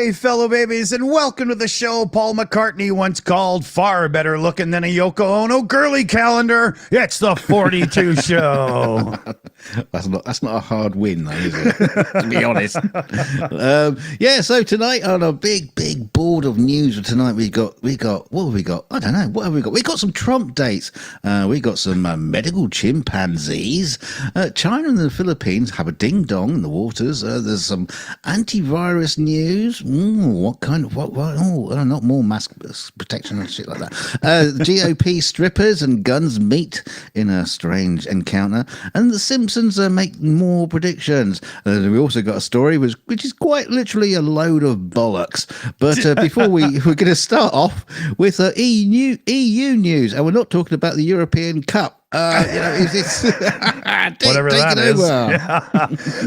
Hey, fellow babies, and welcome to the show Paul McCartney once called far better looking than a Yoko Ono girly calendar. It's the 42 show. That's not a hard win, though, is it? To be honest. So tonight on a big board of news. Tonight we got what have we got? I don't know. What have we got? We got some Trump dates. We got some medical chimpanzees. China and the Philippines have a ding dong in the waters. There's some antivirus news. What kind of what? Oh, not more mask protection and shit like that. GOP strippers and guns meet in a strange encounter, and the Simpsons make more predictions. We also got a story which is quite literally a load of bollocks. But before we're going to start off with EU news, and we're not talking about the European Cup. It's whatever that is. Yeah.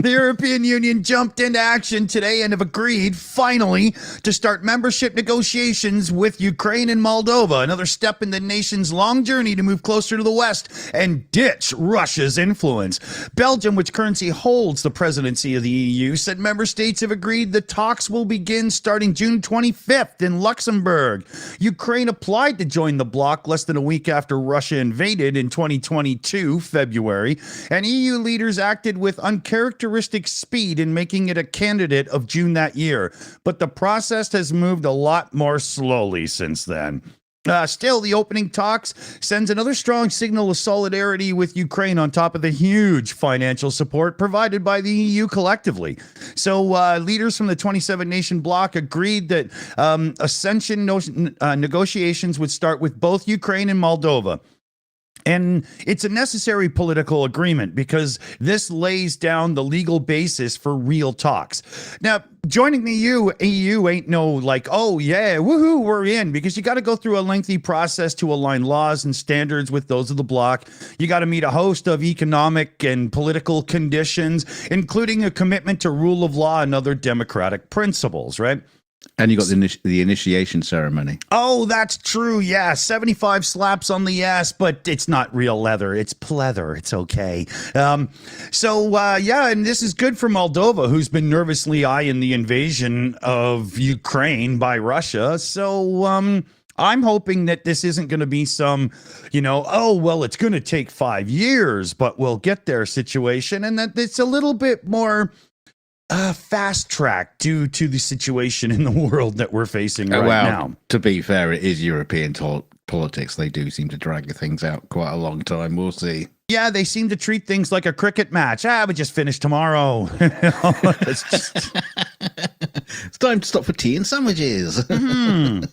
The European Union jumped into action today and have agreed, finally, to start membership negotiations with Ukraine and Moldova, another step in the nation's long journey to move closer to the West and ditch Russia's influence. Belgium, which currently holds the presidency of the EU, said member states have agreed the talks will begin starting June 25th in Luxembourg. Ukraine applied to join the bloc less than a week after Russia invaded in 2022 February, and EU leaders acted with uncharacteristic speed in making it a candidate of June that year. But the process has moved a lot more slowly since then. Still, the opening talks sends another strong signal of solidarity with Ukraine on top of the huge financial support provided by the EU collectively. So leaders from the 27-nation bloc agreed that accession negotiations would start with both Ukraine and Moldova. And it's a necessary political agreement because this lays down the legal basis for real talks. Now, joining the EU ain't no like, oh yeah, woohoo, we're in, because you got to go through a lengthy process to align laws and standards with those of the bloc. You got to meet a host of economic and political conditions, including a commitment to rule of law and other democratic principles, right? And you got the initiation ceremony. Oh, that's true. Yeah, 75 slaps on the ass, but it's not real leather. It's pleather. It's okay. And this is good for Moldova, who's been nervously eyeing the invasion of Ukraine by Russia. So I'm hoping that this isn't going to be some, it's going to take 5 years, but we'll get there situation, and that it's a little bit more fast track due to the situation in the world that we're facing now. To be fair, it is European politics. They do seem to drag things out quite a long time. We'll see. Yeah, they seem to treat things like a cricket match. We just finished tomorrow. It's time to stop for tea and sandwiches. Mm-hmm.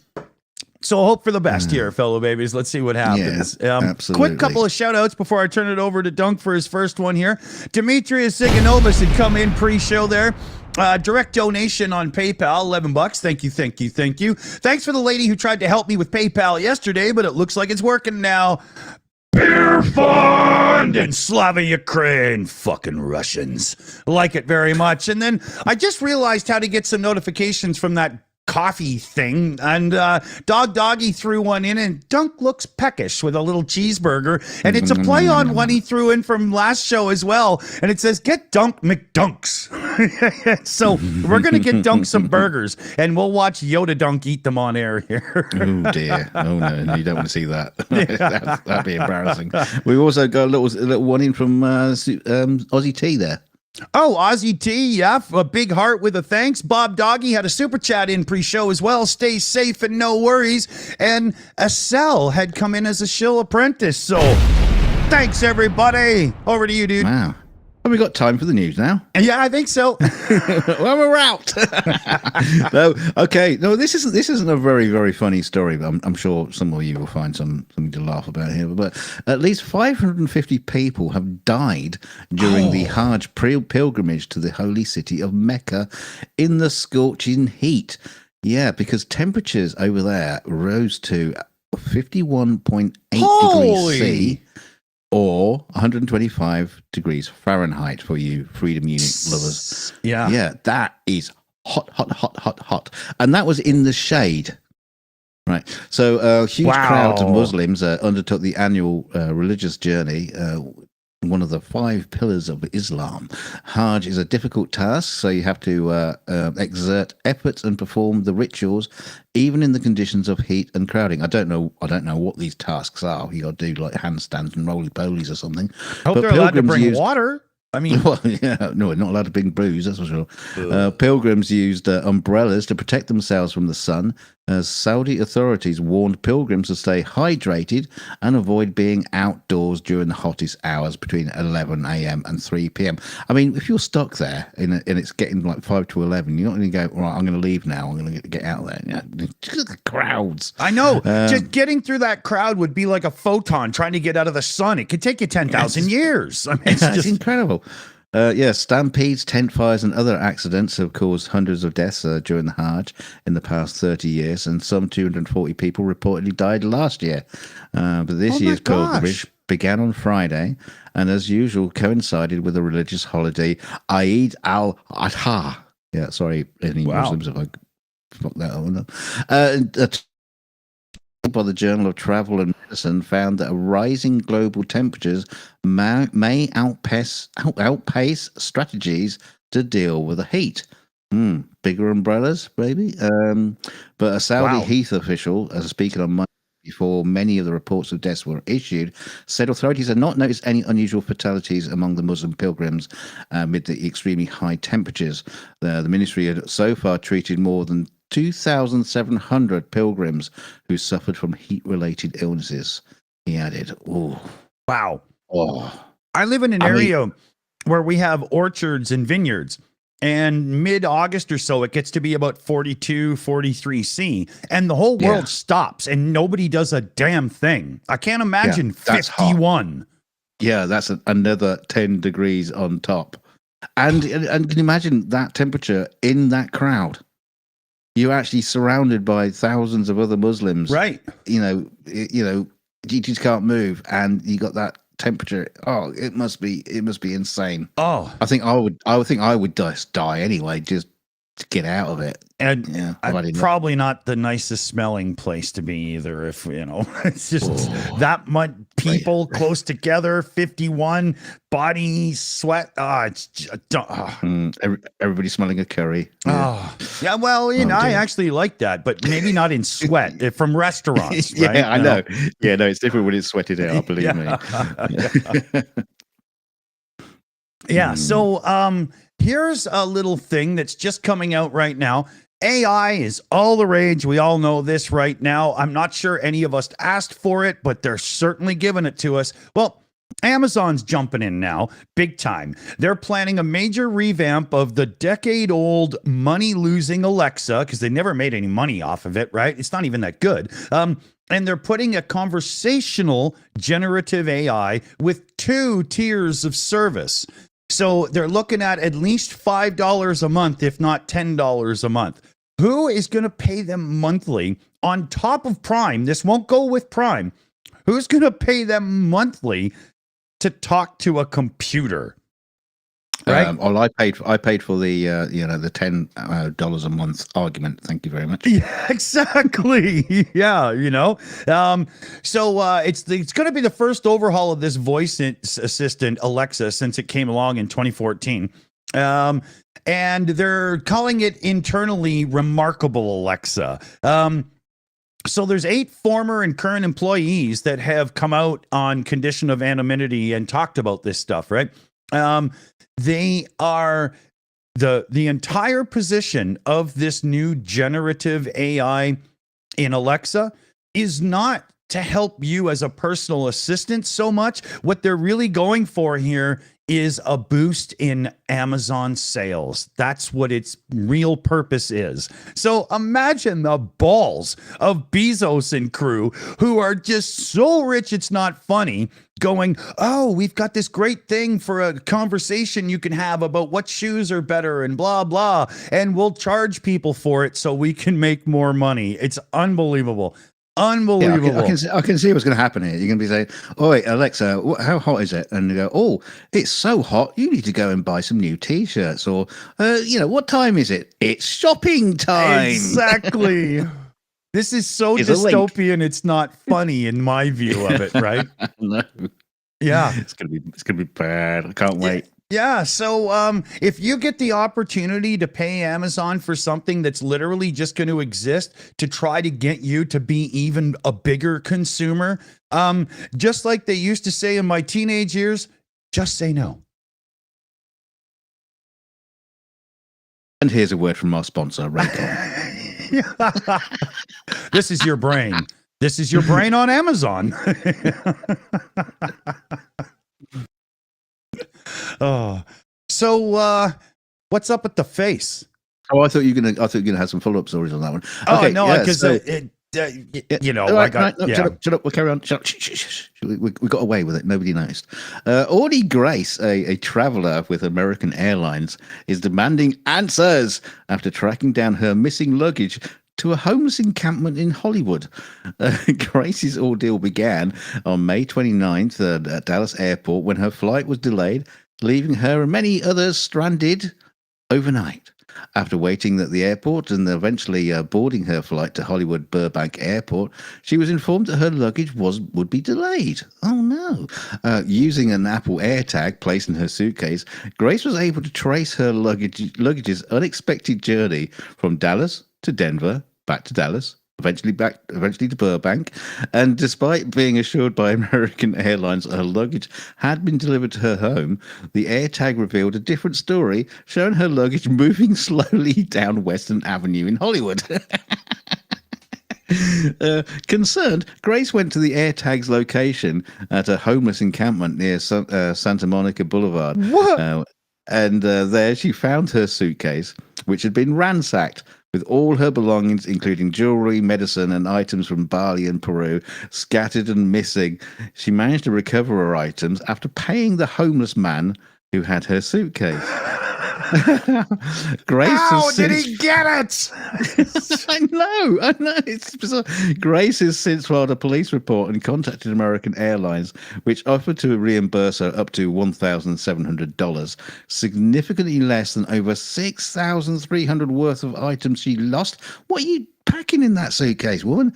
So hope for the best here, fellow babies. Let's see what happens. Yeah, absolutely. Quick couple of shout outs before I turn it over to Dunk for his first one here. Demetrius Siganovas had come in pre-show there. Direct donation on PayPal, $11. Thank you. Thanks for the lady who tried to help me with PayPal yesterday, but it looks like it's working now. Beer fund in Slava Ukraine. Fucking Russians. Like it very much. And then I just realized how to get some notifications from that coffee thing, and Doggy threw one in, and Dunk looks peckish with a little cheeseburger, and it's a play on one he threw in from last show as well, and it says get Dunk McDunks. So we're gonna get Dunk some burgers, and we'll watch Yoda Dunk eat them on air here. Oh dear. Oh no, you don't want to see that. That'd be embarrassing. We've also got a little one in from Aussie T there. Oh, Aussie T, yeah, a big heart with a thanks. Bob Doggy had a super chat in pre-show as well. Stay safe and no worries. And Acel had come in as a shill apprentice. So thanks, everybody. Over to you, dude. Wow. Have we got time for the news now? Yeah, I think so. Well, we're out. No, okay. No, this isn't a very, very funny story, but I'm sure some of you will find something to laugh about here. But at least 550 people have died during the Hajj pilgrimage to the holy city of Mecca in the scorching heat. Yeah, because temperatures over there rose to 51.8 degrees C. Or 125 degrees Fahrenheit for you Freedom Unit lovers. Yeah, that is hot. And that was in the shade. Right. So huge crowds of Muslims undertook the annual religious journey one of the 5 pillars of Islam. Hajj is a difficult task, so you have to exert effort and perform the rituals, even in the conditions of heat and crowding. I don't know what these tasks are. You got to do like handstands and roly polies or something. I hope they're allowed to bring water. I mean, well, yeah, no, not allowed to bring booze, that's for sure. Pilgrims used umbrellas to protect themselves from the sun, as Saudi authorities warned pilgrims to stay hydrated and avoid being outdoors during the hottest hours between 11 a.m. and 3 p.m. I mean, if you're stuck there and it's getting like 5 to 11, you're not going to go, right, I'm going to leave now, I'm going to get out there. Yeah, the crowds. I know. Just getting through that crowd would be like a photon trying to get out of the sun. It could take you 10,000 years. I mean, it's incredible. Stampedes, tent fires, and other accidents have caused hundreds of deaths during the Hajj in the past 30 years, and some 240 people reportedly died last year. But this year's pilgrimage began on Friday, and as usual, coincided with a religious holiday, Eid al-Adha. Yeah, sorry, any Muslims if I fucked that up. By the Journal of Travel and Medicine found that a rising global temperatures may outpace strategies to deal with the heat. Bigger umbrellas, maybe. But a Saudi health official, speaking on Monday before many of the reports of deaths were issued, said authorities had not noticed any unusual fatalities among the Muslim pilgrims amid the extremely high temperatures. The ministry had so far treated more than 2,700 pilgrims who suffered from heat-related illnesses. He added, "Oh, wow! Oh, I live in an area where we have orchards and vineyards, and mid-August or so, it gets to be about 42, 43 C, and the whole world stops, and nobody does a damn thing. I can't imagine 51. Yeah, that's another 10 degrees on top, and can you imagine that temperature in that crowd? You're actually surrounded by thousands of other Muslims, right? You just can't move, and you got that temperature. Oh, it must be insane. Oh, I think I would just die anyway, just to get out of it. And probably not the nicest smelling place to be either. If it's just that much people close together, 51 body sweat. It's just, everybody smelling a curry. Yeah. Yeah, well, I actually like that, but maybe not in sweat from restaurants. Right? Yeah, I know. Yeah, no, it's different when it's sweated out. Believe me. Yeah. So, here's a little thing that's just coming out right now. AI is all the rage. We all know this right now. I'm not sure any of us asked for it, but they're certainly giving it to us. Well, Amazon's jumping in now, big time. They're planning a major revamp of the decade-old money-losing Alexa, because they never made any money off of it, right? It's not even that good. And they're putting a conversational generative AI with 2 tiers of service. So they're looking at least $5 a month, if not $10 a month. Who is going to pay them monthly on top of Prime? This won't go with Prime. Who's going to pay them monthly to talk to a computer? Right. I paid for the the $10 a month argument. Thank you very much. Yeah, exactly. Yeah, So it's going to be the first overhaul of this voice assistant Alexa since it came along in 2014. And they're calling it internally Remarkable Alexa. So there's 8 former and current employees that have come out on condition of anonymity and talked about this stuff, right? They are the entire position of this new generative AI in Alexa is not to help you as a personal assistant so much. What they're really going for here is a boost in Amazon sales. That's what its real purpose is. So imagine the balls of Bezos and crew who are just so rich it's not funny, going, oh, we've got this great thing for a conversation you can have about what shoes are better and blah, blah, and we'll charge people for it so we can make more money. It's unbelievable. Unbelievable. Yeah, I can see what's going to happen here. You're going to be saying, "Oh, wait, Alexa, how hot is it?" And you go, "Oh, it's so hot. You need to go and buy some new T-shirts." Or, what time is it? It's shopping time. Exactly. This is so dystopian. It's not funny in my view of it, right? No. Yeah. It's gonna be bad. I can't wait. Yeah. So if you get the opportunity to pay Amazon for something that's literally just going to exist to try to get you to be even a bigger consumer, just like they used to say in my teenage years, just say no. And here's a word from our sponsor, Raycon. This is your brain. This is your brain on Amazon. Oh, so what's up with the face? Oh, I thought you were gonna have some follow-up stories on that one. Oh Okay, no, yeah, because so- you know, All I right, got no, shut up. We'll carry on. Shut up. Shh. We got away with it. Nobody noticed. Audie Grace, a traveler with American Airlines, is demanding answers after tracking down her missing luggage to a homeless encampment in Hollywood. Grace's ordeal began on May 29th at Dallas Airport when her flight was delayed, leaving her and many others stranded overnight. After waiting at the airport and eventually boarding her flight to Hollywood Burbank Airport, she was informed that her luggage would be delayed. Oh no. Using an Apple AirTag placed in her suitcase, Grace was able to trace her luggage's unexpected journey from Dallas to Denver, back to Dallas, eventually to Burbank, and despite being assured by American Airlines her luggage had been delivered to her home, the AirTag revealed a different story, showing her luggage moving slowly down Western Avenue in Hollywood. Concerned, Grace went to the AirTag's location at a homeless encampment near Santa Monica Boulevard. What? And there she found her suitcase, which had been ransacked, with all her belongings, including jewelry, medicine, and items from Bali and Peru, scattered and missing. She managed to recover her items after paying the homeless man who had her suitcase. Grace How did he get it? I know. It's bizarre. Grace has since filed a police report and contacted American Airlines, which offered to reimburse her up to $1,700, significantly less than over $6,300 worth of items she lost. What are you packing in that suitcase, woman?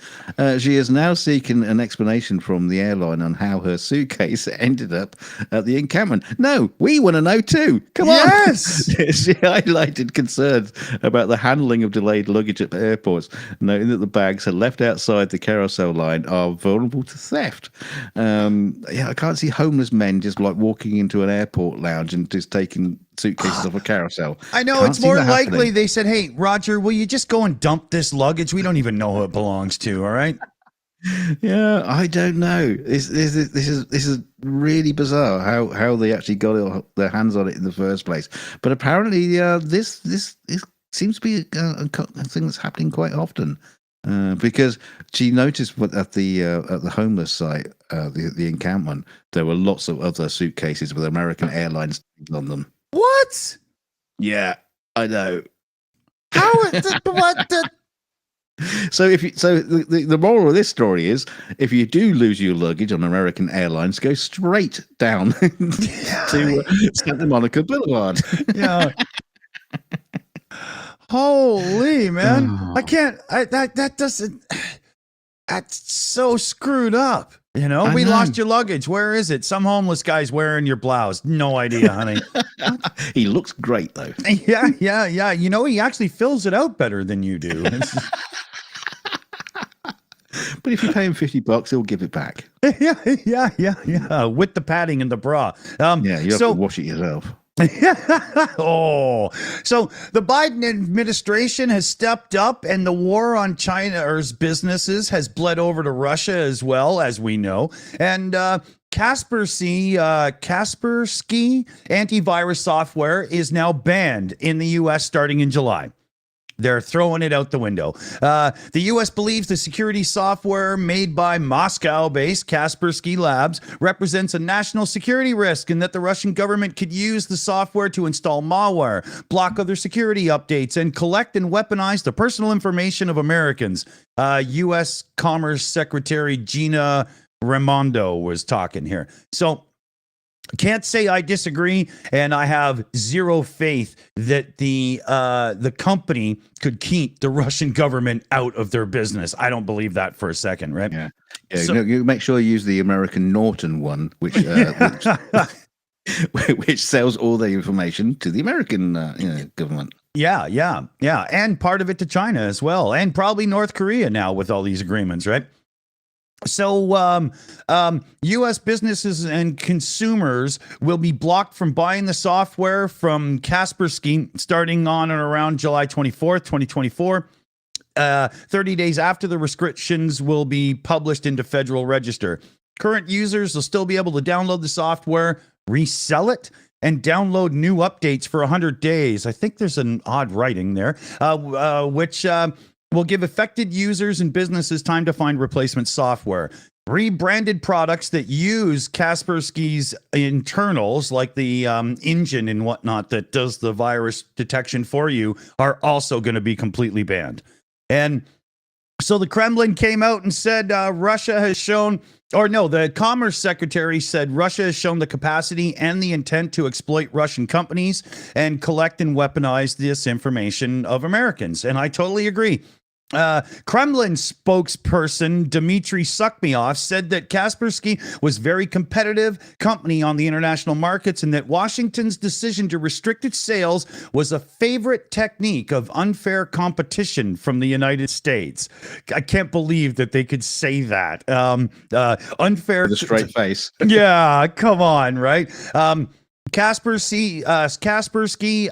She is now seeking an explanation from the airline on how her suitcase ended up at the encampment. No, we want to know too. Come on. Yes. She highlighted concerns about the handling of delayed luggage at airports, noting that the bags are left outside the carousel line are vulnerable to theft. I can't see homeless men just like walking into an airport lounge and just taking suitcases off a carousel. I know. It's more likely they said, "Hey, Roger, will you just go and dump this luggage? We don't even know who it belongs to." All right. Yeah, I don't know. This is really bizarre how they actually got their hands on it in the first place. But apparently, this seems to be a thing that's happening quite often. Because she noticed at the homeless site, the encampment, there were lots of other suitcases with American Airlines on them. What? Yeah, I know. How is it? What the? So the moral of this story is, if you do lose your luggage on American Airlines, go straight down to Santa Monica Boulevard. Yeah. Holy man, I can't. That doesn't. That's so screwed up. You know, we lost your luggage. Where is it? Some homeless guy's wearing your blouse. No idea, honey. He looks great though. Yeah. You know, he actually fills it out better than you do. But if you pay him $50, he'll give it back. Yeah. With the padding and the bra. You have to wash it yourself. So the Biden administration has stepped up, and the war on China's businesses has bled over to Russia as well, as we know. And Kaspersky antivirus software is now banned in the U.S. starting in July. They're throwing it out the window. The U.S. believes the security software made by Moscow-based Kaspersky Labs represents a national security risk, and that the Russian government could use the software to install malware, block other security updates, and collect and weaponize the personal information of Americans. U.S. Commerce Secretary Gina Raimondo was talking here. So Can't say I disagree, and I have zero faith that the company could keep the Russian government out of their business. I don't believe that for a second, right? Yeah. So, You make sure you use the American Norton one, which which sells all the information to the American government. yeah, and part of it to China as well, and probably North Korea now with all these agreements, right? So, U.S. businesses and consumers will be blocked from buying the software from Kaspersky starting on and around July 24th, 2024. 30 days after the restrictions will be published into Federal Register. Current users will still be able to download the software, resell it, and download new updates for 100 days. I think there's an odd writing there, which will give affected users and businesses time to find replacement software. Rebranded products that use Kaspersky's internals, like the engine and whatnot that does the virus detection for you, are also going to be completely banned. And so the Kremlin came out and said Russia has shown, or no, the Commerce Secretary said Russia has shown the capacity and the intent to exploit Russian companies and collect and weaponize this information of Americans. And I totally agree. Kremlin spokesperson Dmitry Sukmyov said that Kaspersky was very competitive company on the international markets and that Washington's decision to restrict its sales was a favorite technique of unfair competition from the United States. I can't believe that they could say that. Unfair. With a straight face. Yeah, come on, right? Kaspersky,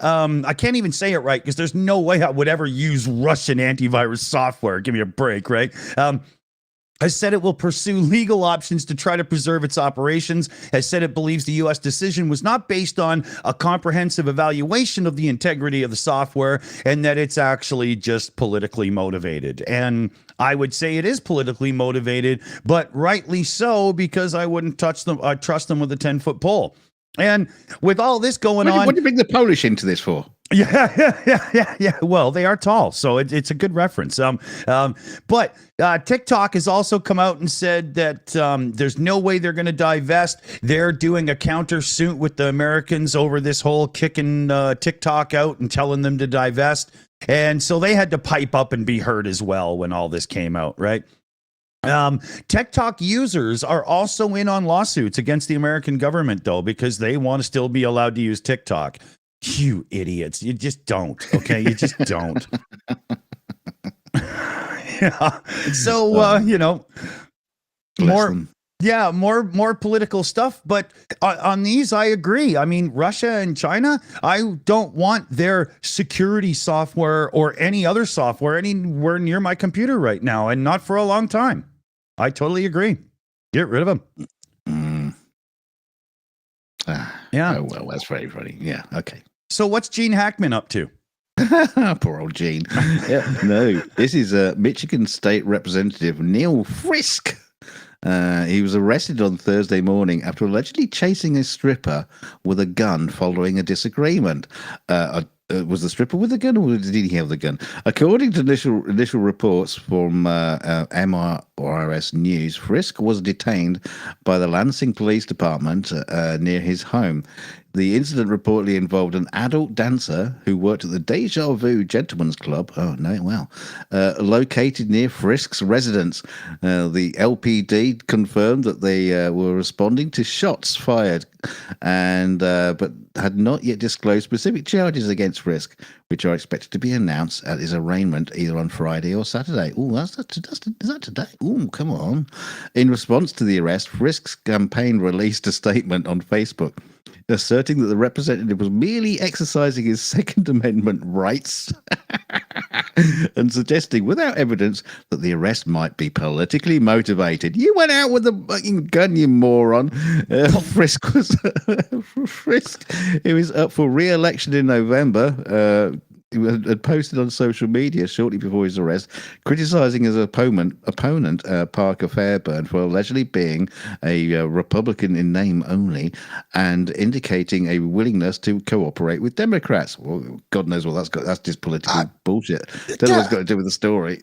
I can't even say it right because there's no way I would ever use Russian antivirus software. Give me a break, right? Has said it will pursue legal options to try to preserve its operations, has said it believes the U.S. decision was not based on a comprehensive evaluation of the integrity of the software and that it's actually just politically motivated. And I would say it is politically motivated, but rightly so, because I wouldn't trust them with a 10-foot pole. And with all this going on, what do you bring the Polish into this for? Yeah. Well, they are tall, so it's a good reference. But TikTok has also come out and said that there's no way they're going to divest. They're doing a countersuit with the Americans over this whole kicking TikTok out and telling them to divest. And so they had to pipe up and be heard as well when all this came out, right? TikTok users are also in on lawsuits against the American government, though, because they want to still be allowed to use TikTok. You idiots. You just don't. Okay. You just don't. Yeah. So, more political stuff. But on these, I agree. I mean, Russia and China, I don't want their security software or any other software anywhere near my computer right now, and not for a long time. I totally agree. Get rid of them. Yeah. Oh, well, that's very funny. Yeah. Okay. So what's Gene Hackman up to? Poor old Gene. Yeah, no, this is Michigan State Representative Neil Frisk. He was arrested on Thursday morning after allegedly chasing a stripper with a gun following a disagreement. Was the stripper with the gun, or did he have the gun? According to initial reports from MRS News, Frisk was detained by the Lansing Police Department near his home. The incident reportedly involved an adult dancer who worked at the Deja Vu Gentlemen's Club. Oh, no, well, located near Frisk's residence. The LPD confirmed that they were responding to shots fired, and but had not yet disclosed specific charges against Frisk, which are expected to be announced at his arraignment either on Friday or Saturday. Oh, is that today? Oh, come on. In response to the arrest, Frisk's campaign released a statement on Facebook asserting that the representative was merely exercising his Second Amendment rights and suggesting without evidence that the arrest might be politically motivated. You went out with a fucking gun, you moron. Frisk, he was up for re-election in November. He had posted on social media shortly before his arrest, criticizing his opponent Parker Fairburn for allegedly being a Republican in name only and indicating a willingness to cooperate with Democrats. Well, God knows what that's just political bullshit. Don't know what it's got to do with the story.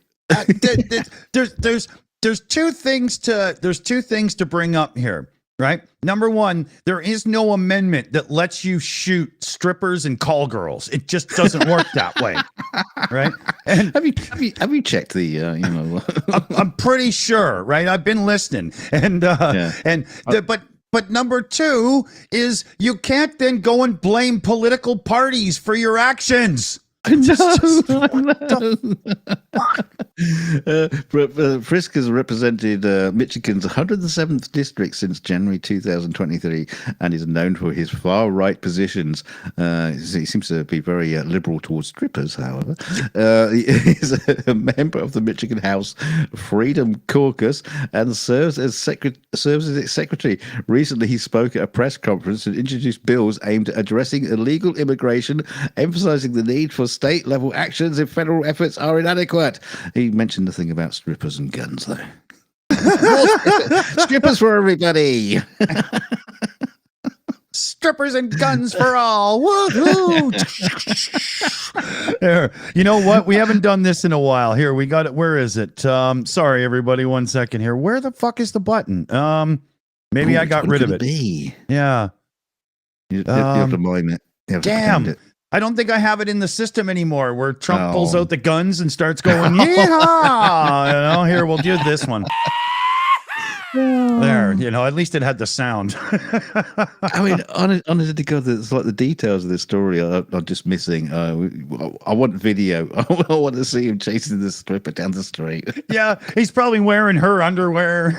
There's two things to bring up here. right? Number one, there is no amendment that lets you shoot strippers and call girls. It just doesn't work that way, right? And have you checked the you know? I'm pretty sure, right? I've been listening, and but number two is you can't then go and blame political parties for your actions. Frisk has represented Michigan's 107th district since January 2023 and is known for his far-right positions. He seems to be very liberal towards strippers, however. He is a member of the Michigan House Freedom Caucus and serves as its secretary. Recently, he spoke at a press conference and introduced bills aimed at addressing illegal immigration, emphasizing the need for state-level actions if federal efforts are inadequate. He mentioned nothing about strippers and guns, though. Strippers for everybody. Strippers and guns for all. Woohoo! There. You know what? We haven't done this in a while. Here, we got it. Where is it? Sorry, everybody. 1 second here. Where the fuck is the button? Maybe I got rid of it. Yeah. You have to mime it. Damn. I don't think I have it in the system anymore where Trump pulls out the guns and starts going, yeehaw! You know, here, we'll do this one. There, you know, at least it had the sound. I mean, honestly to God, it's like the details of this story are just missing. I want video. I want to see him chasing the stripper down the street. Yeah, he's probably wearing her underwear.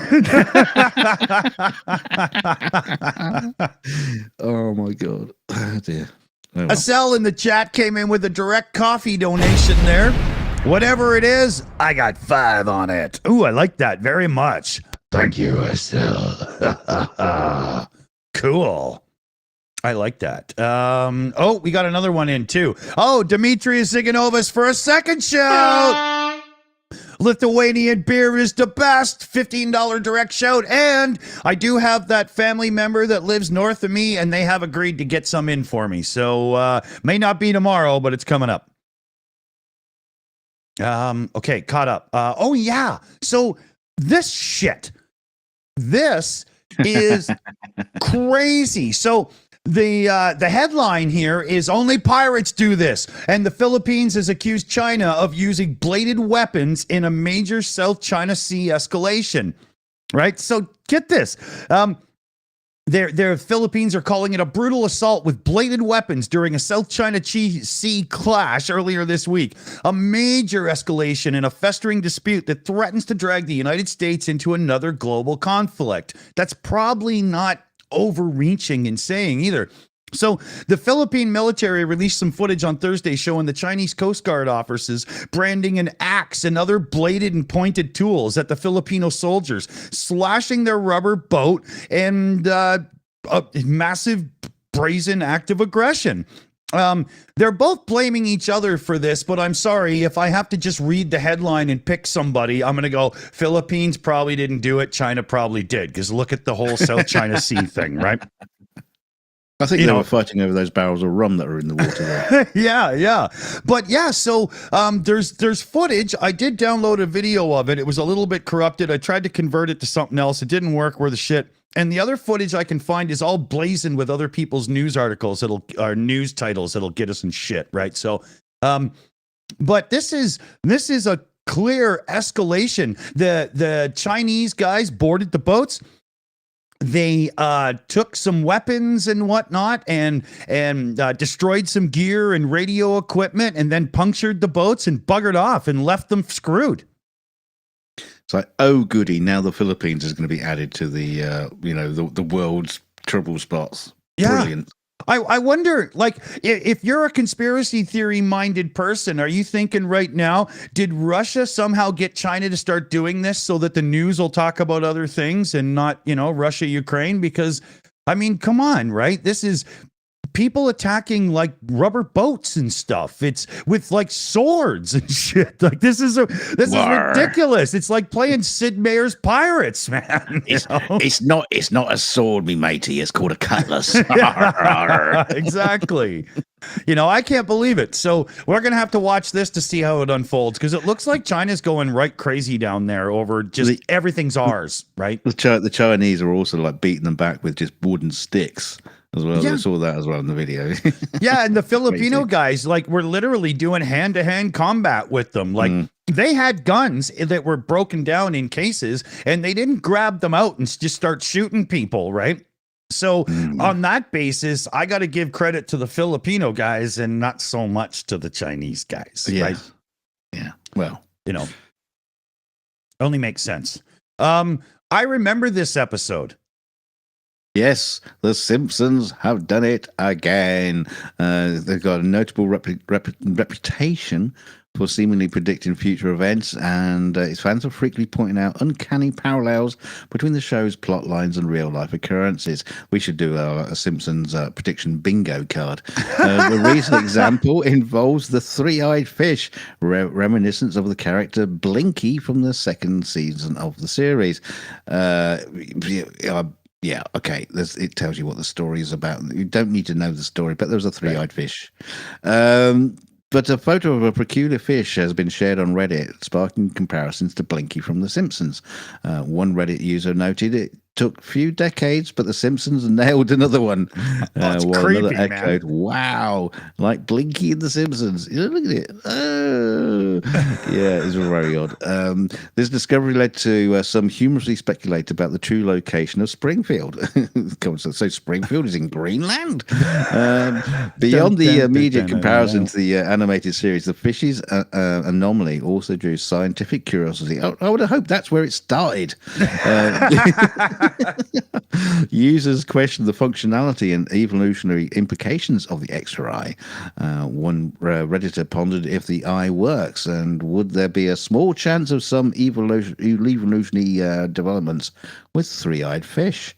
Oh, my God. Oh, dear. Oh, well. A cell in the chat came in with a direct coffee donation there. Whatever it is, I got 5 on it. Ooh, I like that very much. Thank you, Estelle. Cool. I like that. Oh, we got another one in too. Oh, Demetrius Ziganovas for a second shout. Lithuanian beer is the best. $15 direct shout. And I do have that family member that lives north of me, and they have agreed to get some in for me. So may not be tomorrow, but it's coming up. Okay, caught up. Oh, yeah. So this shit. This is crazy. So the headline here is only pirates do this, and the Philippines has accused China of using bladed weapons in a major South China Sea escalation. Right? So get this. Their Philippines are calling it a brutal assault with bladed weapons during a South China Sea clash earlier this week. A major escalation in a festering dispute that threatens to drag the United States into another global conflict. That's probably not overreaching in saying either. So the Philippine military released some footage on Thursday showing the Chinese Coast Guard officers branding an axe and other bladed and pointed tools at the Filipino soldiers, slashing their rubber boat and a massive brazen act of aggression. They're both blaming each other for this, but I'm sorry, if I have to just read the headline and pick somebody, I'm going to go, Philippines probably didn't do it, China probably did, because look at the whole South China Sea thing, right? I think they were fighting over those barrels of rum that are in the water there. Yeah. But yeah, so there's footage. I did download a video of it. It was a little bit corrupted. I tried to convert it to something else. It didn't work worth a shit. And the other footage I can find is all blazoned with other people's news articles or news titles that'll get us in shit, right? So, but this is a clear escalation. The Chinese guys boarded the boats. They took some weapons and whatnot and destroyed some gear and radio equipment and then punctured the boats and buggered off and left them screwed. It's like, oh goody, now the Philippines is going to be added to the the world's trouble spots. Yeah. Brilliant. I wonder, like, if you're a conspiracy theory minded person, are you thinking right now, did Russia somehow get China to start doing this so that the news will talk about other things and not, Russia, Ukraine? Because, I mean, come on, right? This is people attacking like rubber boats and stuff. It's with like swords and shit. Like this is ridiculous. It's like playing Sid Meier's Pirates, man. It's not a sword, me matey. It's called a cutlass. Exactly. I can't believe it. So we're going to have to watch this to see how it unfolds, because it looks like China's going right crazy down there over just everything's ours, right? The Chinese are also like beating them back with just wooden sticks as well. Yeah. I saw that as well in the video. Yeah, and the Filipino guys, like, were literally doing hand-to-hand combat with them. Like, they had guns that were broken down in cases, and they didn't grab them out and just start shooting people, right? So on that basis, I got to give credit to the Filipino guys and not so much to the Chinese guys. Yeah. Right? Yeah. Well, only makes sense. I remember this episode. Yes, the Simpsons have done it again. They've got a notable reputation for seemingly predicting future events, and its fans are frequently pointing out uncanny parallels between the show's plot lines and real-life occurrences. We should do a Simpsons prediction bingo card. The recent example involves the three-eyed fish, reminiscent of the character Blinky from the second season of the series. Yeah, okay. It tells you what the story is about. You don't need to know the story, but there's a three-eyed fish. But a photo of a peculiar fish has been shared on Reddit, sparking comparisons to Blinky from The Simpsons. One Reddit user noted it took a few decades, but The Simpsons nailed another one. That's while creepy, another echoed, man. "Wow, like Blinky in The Simpsons." Look at it. Oh. Yeah, it's very odd. This discovery led to some humorously speculate about the true location of Springfield. So Springfield is in Greenland? Beyond the immediate comparison to the animated series, the fish's anomaly also drew scientific curiosity. I would have hoped that's where it started. Users questioned the functionality and evolutionary implications of the extra eye. One Redditor pondered if the eye works, and would there be a small chance of some evolutionary developments with three-eyed fish?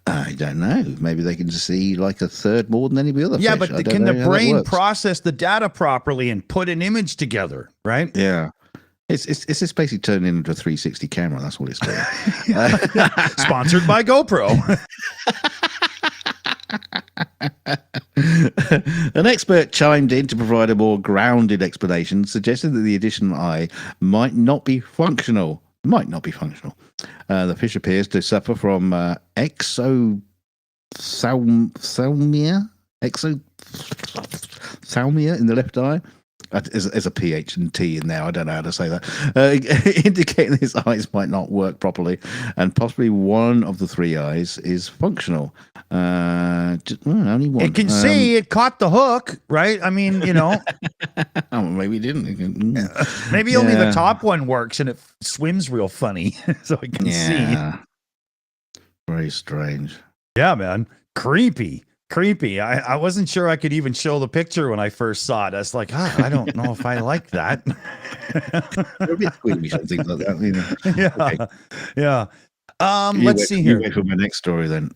I don't know. Maybe they can see like a third more than any other fish. Yeah, but can the brain process the data properly and put an image together, right? Yeah. It's just basically turning into a 360 camera. That's what it's doing. Sponsored by GoPro. An expert chimed in to provide a more grounded explanation, suggesting that the additional eye might not be functional. The fish appears to suffer from exophthalmia in the left eye. There's a PH and T in there. I don't know how to say that. Indicating his eyes might not work properly, and possibly one of the three eyes is functional. Only one. It can see. It caught the hook, right? I mean, maybe it didn't. Maybe only the top one works, and it swims real funny, so it can see. Very strange. Yeah, man. Creepy. I wasn't sure I could even show the picture when I first saw it. I was like, I don't know if I like that. You're a bit squeamish and things like that. Yeah. Okay. Yeah. Let's see here. You wait for my next story then.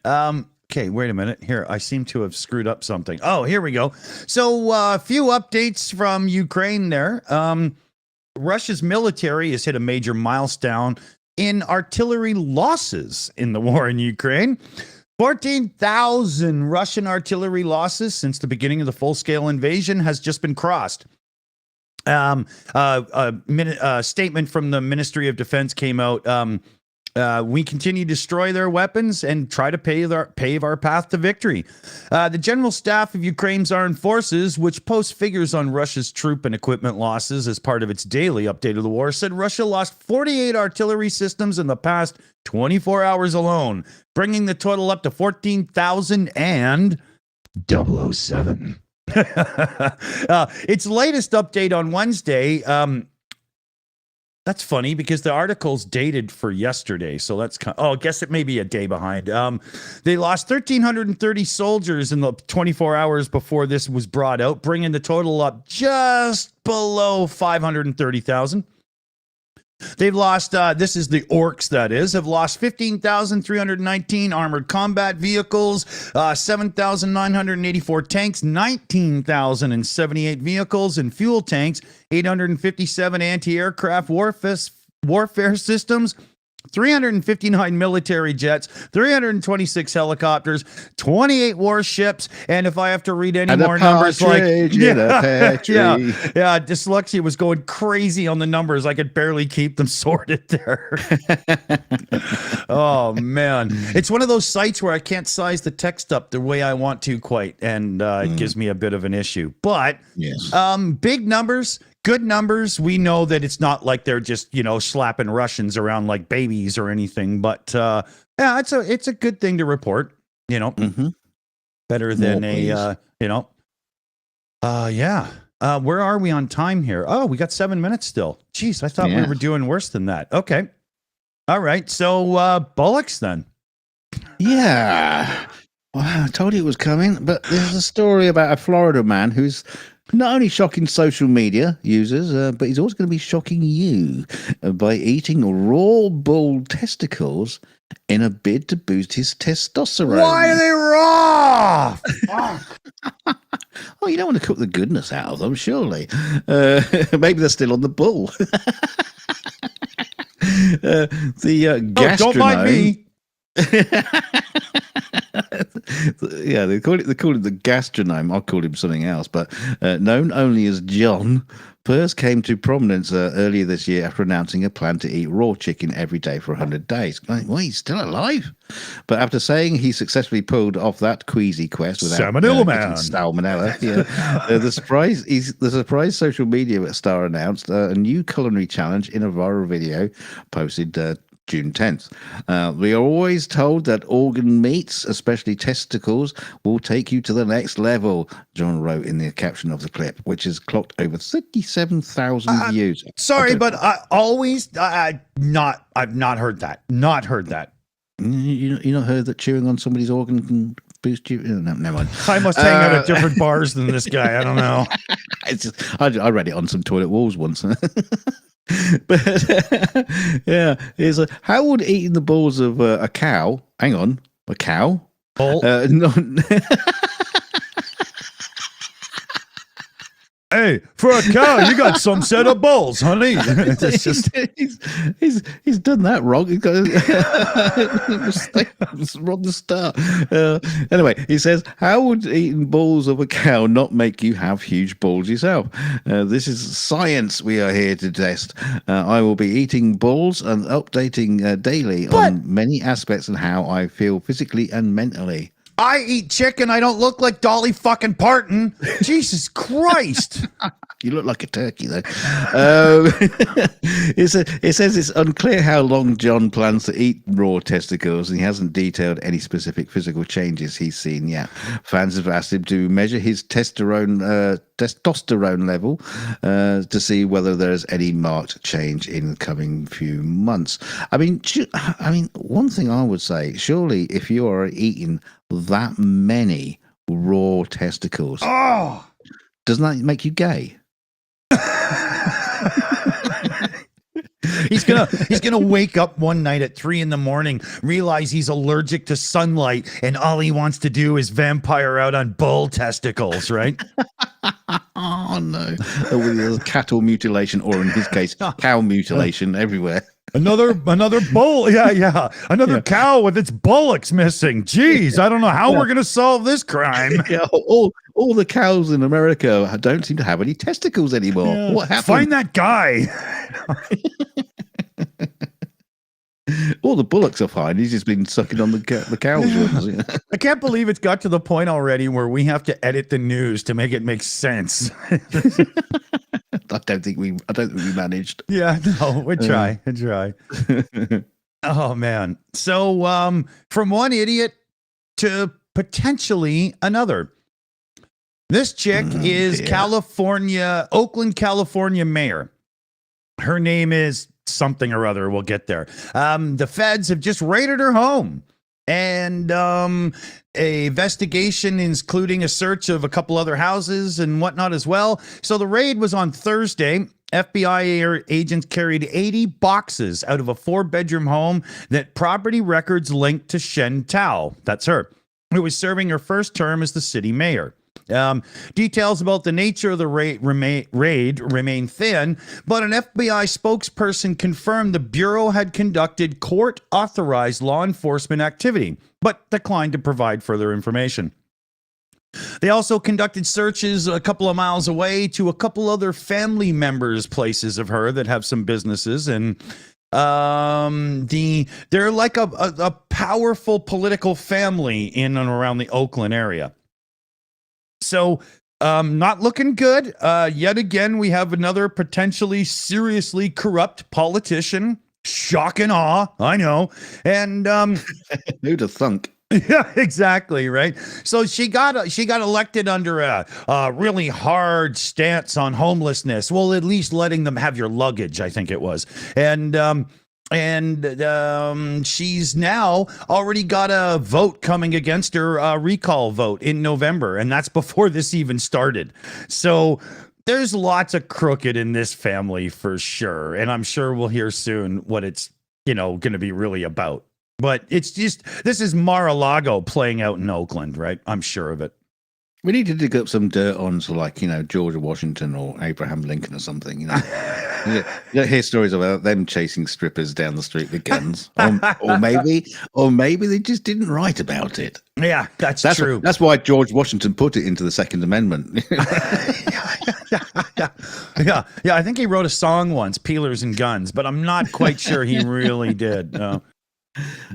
Okay, wait a minute. Here, I seem to have screwed up something. Oh, here we go. So a few updates from Ukraine there. Russia's military has hit a major milestone in artillery losses in the war in Ukraine. 14,000 Russian artillery losses since the beginning of the full-scale invasion has just been crossed. A statement from the Ministry of Defense came out. We continue to destroy their weapons and try to pave our path to victory. The General Staff of Ukraine's Armed Forces, which posts figures on Russia's troop and equipment losses as part of its daily update of the war, said Russia lost 48 artillery systems in the past 24 hours alone, bringing the total up to 14,007. Its latest update on Wednesday. That's funny because the article's dated for yesterday, so that's I guess it may be a day behind. They lost 1,330 soldiers in the 24 hours before this was brought out, bringing the total up just below 530,000. They've lost, this is the orcs, that is, have lost 15,319 armored combat vehicles, 7,984 tanks, 19,078 vehicles and fuel tanks, 857 anti-aircraft warfare systems, 359 military jets, 326 helicopters, 28 warships, and if I have to read any more numbers, dyslexia was going crazy on the numbers. I could barely keep them sorted there. Oh man, it's one of those sites where I can't size the text up the way I want to quite, and it gives me a bit of an issue. But yes, big numbers. Good numbers. We know that it's not like they're just, slapping Russians around like babies or anything, but yeah, it's a good thing to report, better than yeah. Where are we on time here? Oh, we got 7 minutes still. Jeez, I thought we were doing worse than that. Okay. All right. So, bullocks then. Yeah. Well, I told you it was coming, but there's a story about a Florida man who's not only shocking social media users, but he's also going to be shocking you by eating raw bull testicles in a bid to boost his testosterone. Why are they raw? Oh, you don't want to cook the goodness out of them, surely. Maybe they're still on the bull. Gastronome. Don't mind me. Yeah, they call it the gastronome. I'll call him something else, but known only as John, Thurs came to prominence earlier this year after announcing a plan to eat raw chicken every day for 100 days. Well, he's still alive. But after saying he successfully pulled off that queasy quest without salmonella, the surprise social media star announced a new culinary challenge in a viral video posted June 10th. We are always told that organ meats, especially testicles, will take you to the next level, John wrote in the caption of the clip, which has clocked over 37,000 views. Sorry, but I've not heard that. Not heard that. You not heard that chewing on somebody's organ can boost you? No, never mind. I must hang out at different bars than this guy. I don't know. I read it on some toilet walls once. But yeah, it's how would eating the balls of a cow? Hang on, a cow? Bull? Hey, for a cow, you got some set of balls, honey. It's just he's done that wrong. He's got wrong to start. Anyway, he says, how would eating balls of a cow not make you have huge balls yourself? This is science we are here to test. I will be eating balls and updating daily on many aspects and how I feel physically and mentally. I eat chicken. I don't look like Dolly fucking Parton. Jesus Christ. You look like a turkey, though. It says it's unclear how long John plans to eat raw testicles, and he hasn't detailed any specific physical changes he's seen yet. Fans have asked him to measure his testosterone level to see whether there's any marked change in the coming few months. I mean, one thing I would say, surely if you are eating that many raw testicles, doesn't that make you gay? He's gonna wake up one night at 3 a.m, realize he's allergic to sunlight, and all he wants to do is vampire out on bull testicles, right? Oh no! With cattle mutilation, or in his case, cow mutilation everywhere. Another bull, another cow with its bullocks missing. Jeez, I don't know how we're gonna solve this crime. Yeah, all the cows in America don't seem to have any testicles anymore. Yeah. What happened? Find that guy. All the bullocks are fine. He's just been sucking on the cows' ones. I can't believe it's got to the point already where we have to edit the news to make it make sense. I don't think we managed. Yeah, no, we try. Oh man. So from one idiot to potentially another. This chick is Oakland, California mayor. Her name is something or other. We'll get there. The feds have just raided her home, and a investigation including a search of a couple other houses and whatnot as well. So the raid was on Thursday, FBI agents carried 80 boxes out of a 4-bedroom home that property records linked to Shen Tao. That's her, who was serving her first term as the city mayor. Details about the nature of the raid remain thin, but an FBI spokesperson confirmed the Bureau had conducted court-authorized law enforcement activity, but declined to provide further information. They also conducted searches a couple of miles away to a couple other family members' places of her that have some businesses, and they're like a powerful political family in and around the Oakland area. So, not looking good. Yet again, we have another potentially seriously corrupt politician. Shock and awe, I know. And who'd have thunk? Yeah, exactly, right. So she got elected under a really hard stance on homelessness. Well, at least letting them have your luggage, I think it was. And she's now already got a vote coming against her, recall vote in November, and that's before this even started. So there's lots of crooked in this family for sure, and I'm sure we'll hear soon what it's going to be really about. But it's just, this is Mar-a-Lago playing out in Oakland, right? I'm sure of it. We need to dig up some dirt on, so like, George Washington or Abraham Lincoln or something, You don't hear stories about them chasing strippers down the street with guns. or maybe they just didn't write about it. Yeah, that's true. That's why George Washington put it into the Second Amendment. Yeah. I think he wrote a song once, Peelers and Guns, but I'm not quite sure he really did. No.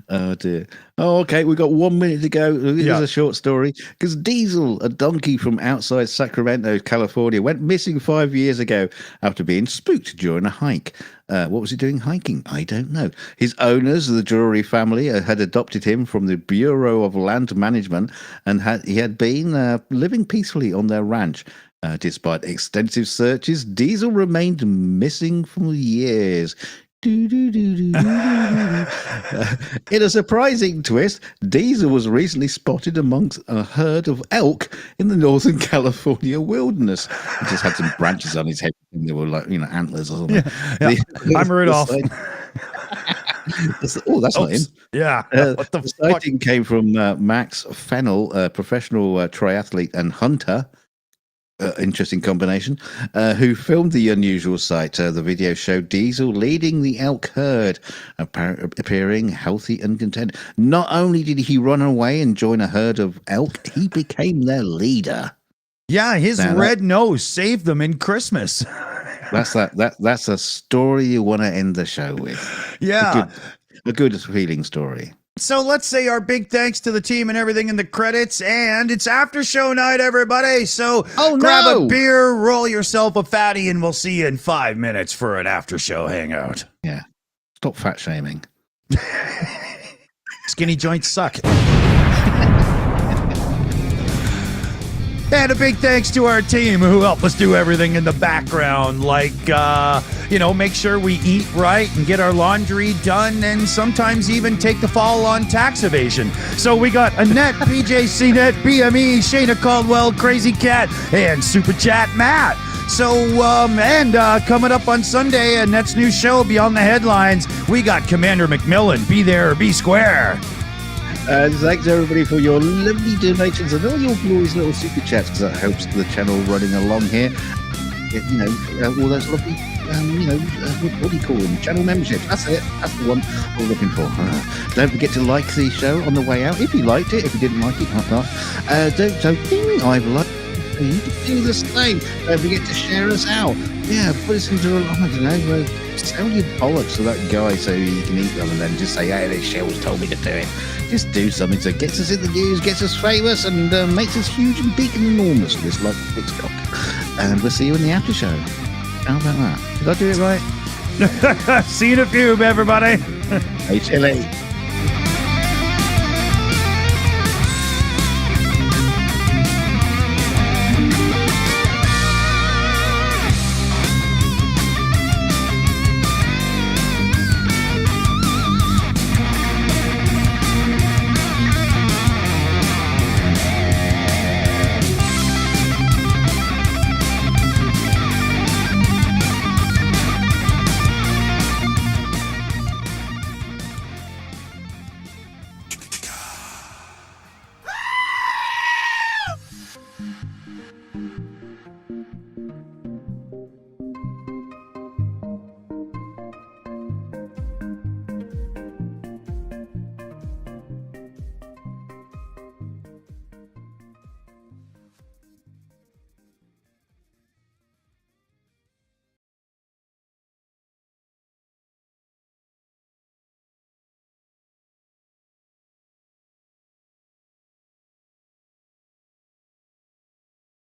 Oh dear. Oh, okay. We've got 1 minute to go. This is a short story because Diesel, a donkey from outside Sacramento, California, went missing 5 years ago after being spooked during a hike. What was he doing hiking? I don't know. His owners, the Drury family, had adopted him from the Bureau of Land Management, and he had been living peacefully on their ranch. Despite extensive searches, Diesel remained missing for years. In a surprising twist, Diesel was recently spotted amongst a herd of elk in the Northern California wilderness. He just had some branches on his head, and they were like, antlers or something. Yeah. I'm Rudolph. That's not him. Yeah. What the sighting came from Max Fennell, a professional triathlete and hunter. Interesting combination, who filmed the unusual sight. The video showed Diesel leading the elk herd, appearing healthy and content. Not only did he run away and join a herd of elk, he became their leader. Yeah, his red nose saved them in Christmas. That's a story you want to end the show with. Yeah. A good feeling story. So let's say our big thanks to the team and everything in the credits, and it's after show night, everybody. So grab a beer, roll yourself a fatty, and we'll see you in 5 minutes for an after show hangout. Yeah. Stop fat shaming. Skinny joints suck. And a big thanks to our team who help us do everything in the background, like, make sure we eat right and get our laundry done, and sometimes even take the fall on tax evasion. So we got Annette, PJ CNET, BME, Shayna Caldwell, Crazy Cat, and Super Chat Matt. So, coming up on Sunday, Annette's new show, Beyond the Headlines, we got Commander McMillan. Be there or be square. Thanks everybody for your lovely donations and all your glorious little super chats, because that helps the channel running along here. All those lovely, what do you call them? Channel memberships. That's it. That's the one we're looking for. Don't forget to like the show on the way out if you liked it. If you didn't like it, don't ding. I've liked it. You can do the same. Don't forget to share us out. Yeah, put us into sell your bollocks to that guy so he can eat them, and then just say, hey, the Shills told me to do it. Just do something so it gets us in the news, gets us famous, and makes us huge and big and enormous, just like Hitchcock. And we'll see you in the after show. How about that? Did I do it right? See you in a few, everybody. Hey, Chili.